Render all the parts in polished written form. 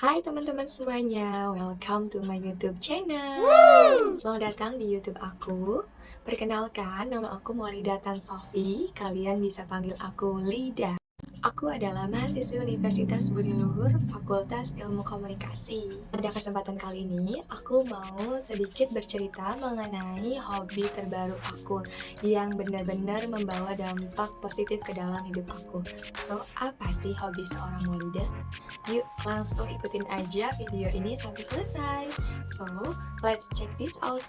Hai teman-teman semuanya, welcome to my YouTube channel. Selamat datang di YouTube aku. Perkenalkan, nama aku Maulida Tan Sofi. Kalian bisa panggil aku Lida. Aku adalah mahasiswi Universitas Budi Luhur, Fakultas Ilmu Komunikasi. Pada kesempatan kali ini, aku mau sedikit bercerita mengenai hobi terbaru aku yang benar-benar membawa dampak positif ke dalam hidup aku. So, apa sih hobi seorang Maulida? Yuk, langsung ikutin aja video ini sampai selesai. So, let's check this out.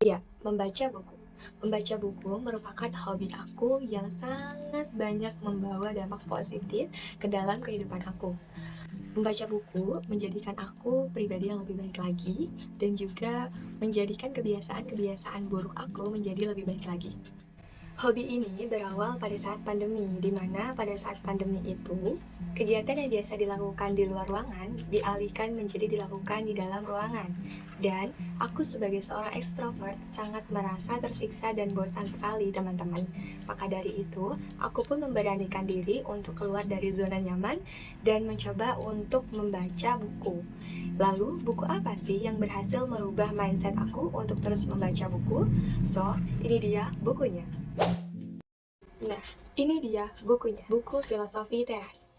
Iya, membaca buku. Membaca buku merupakan hobi aku yang sangat banyak membawa dampak positif ke dalam kehidupan aku. Membaca buku menjadikan aku pribadi yang lebih baik lagi dan juga menjadikan kebiasaan-kebiasaan buruk aku menjadi lebih baik lagi. Hobi ini berawal pada saat pandemi, di mana pada saat pandemi itu, kegiatan yang biasa dilakukan di luar ruangan dialihkan menjadi dilakukan di dalam ruangan. Dan aku sebagai seorang ekstrovert sangat merasa tersiksa dan bosan sekali, teman-teman. Maka dari itu, aku pun memberanikan diri untuk keluar dari zona nyaman dan mencoba untuk membaca buku. Lalu, buku apa sih yang berhasil merubah mindset aku untuk terus membaca buku? So, ini dia bukunya. Nah, ini dia bukunya, buku Filosofi Teras.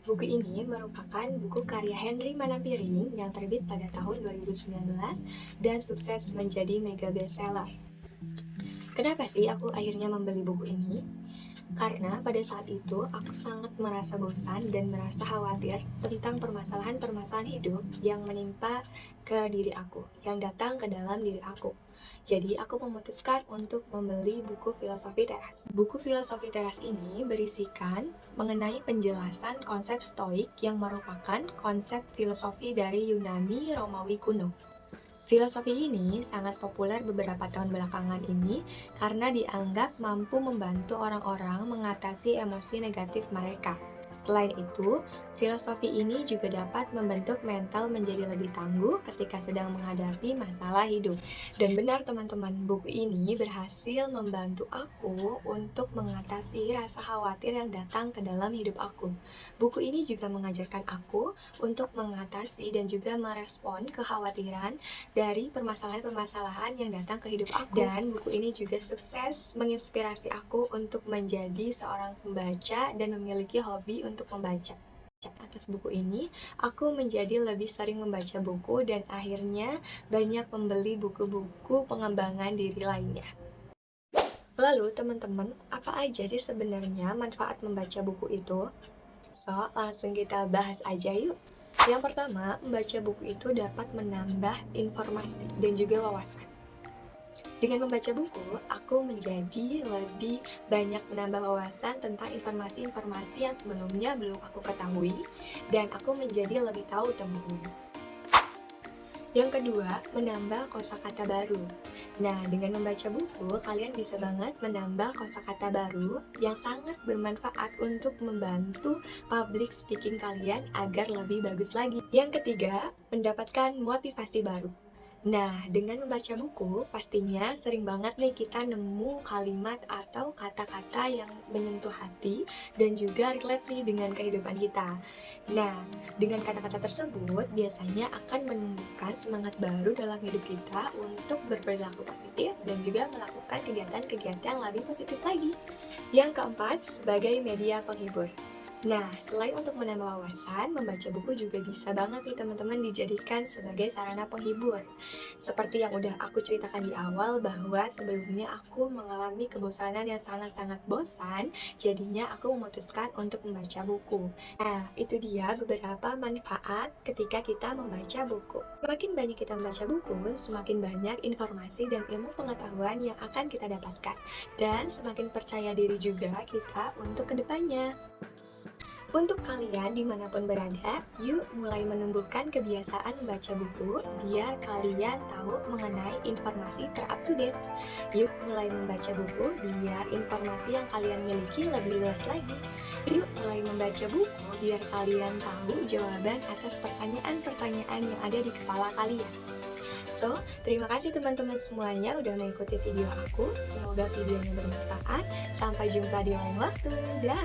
Buku ini merupakan buku karya Henry Manapirine yang terbit pada tahun 2019 dan sukses menjadi mega bestseller. Kenapa sih aku akhirnya membeli buku ini? Karena pada saat itu aku sangat merasa bosan dan merasa khawatir tentang permasalahan-permasalahan hidup yang menimpa ke diri aku, yang datang ke dalam diri aku. Jadi aku memutuskan untuk membeli buku Filosofi Teras. Buku Filosofi Teras ini berisikan mengenai penjelasan konsep Stoik yang merupakan konsep filosofi dari Yunani Romawi kuno. Filosofi ini sangat populer beberapa tahun belakangan ini karena dianggap mampu membantu orang-orang mengatasi emosi negatif mereka. Selain itu, filosofi ini juga dapat membentuk mental menjadi lebih tangguh ketika sedang menghadapi masalah hidup. Dan benar teman-teman, buku ini berhasil membantu aku untuk mengatasi rasa khawatir yang datang ke dalam hidup aku. Buku ini juga mengajarkan aku untuk mengatasi dan juga merespon kekhawatiran dari permasalahan-permasalahan yang datang ke hidup aku. Dan buku ini juga sukses menginspirasi aku untuk menjadi seorang pembaca dan memiliki hobi untuk membaca. Atas buku ini, aku menjadi lebih sering membaca buku dan akhirnya banyak membeli buku-buku pengembangan diri lainnya. Lalu teman-teman, apa aja sih sebenarnya manfaat membaca buku itu? So, langsung kita bahas aja yuk. Yang pertama, membaca buku itu dapat menambah informasi dan juga wawasan. Dengan membaca buku, aku menjadi lebih banyak menambah wawasan tentang informasi-informasi yang sebelumnya belum aku ketahui, dan aku menjadi lebih tahu teman-teman. Yang kedua, menambah kosakata baru. Nah, dengan membaca buku, kalian bisa banget menambah kosakata baru yang sangat bermanfaat untuk membantu public speaking kalian agar lebih bagus lagi. Yang ketiga, mendapatkan motivasi baru. Nah, dengan membaca buku, pastinya sering banget nih kita nemu kalimat atau kata-kata yang menyentuh hati dan juga relate nih dengan kehidupan kita. Nah, dengan kata-kata tersebut biasanya akan menumbuhkan semangat baru dalam hidup kita untuk berperilaku positif dan juga melakukan kegiatan-kegiatan yang lebih positif lagi. Yang keempat, sebagai media penghibur. Nah, selain untuk menambah wawasan, membaca buku juga bisa banget nih teman-teman dijadikan sebagai sarana penghibur. Seperti yang udah aku ceritakan di awal bahwa sebelumnya aku mengalami kebosanan yang sangat-sangat bosan, jadinya aku memutuskan untuk membaca buku. Nah, itu dia beberapa manfaat ketika kita membaca buku. Semakin banyak kita membaca buku, semakin banyak informasi dan ilmu pengetahuan yang akan kita dapatkan. Dan semakin percaya diri juga kita untuk kedepannya. Untuk kalian dimanapun berada, yuk mulai menumbuhkan kebiasaan membaca buku biar kalian tahu mengenai informasi ter-up-to-date. Yuk mulai membaca buku biar informasi yang kalian miliki lebih luas lagi. Yuk mulai membaca buku biar kalian tahu jawaban atas pertanyaan-pertanyaan yang ada di kepala kalian. So, terima kasih teman-teman semuanya udah mengikuti video aku. Semoga videonya bermanfaat. Sampai jumpa di lain waktu. Dah.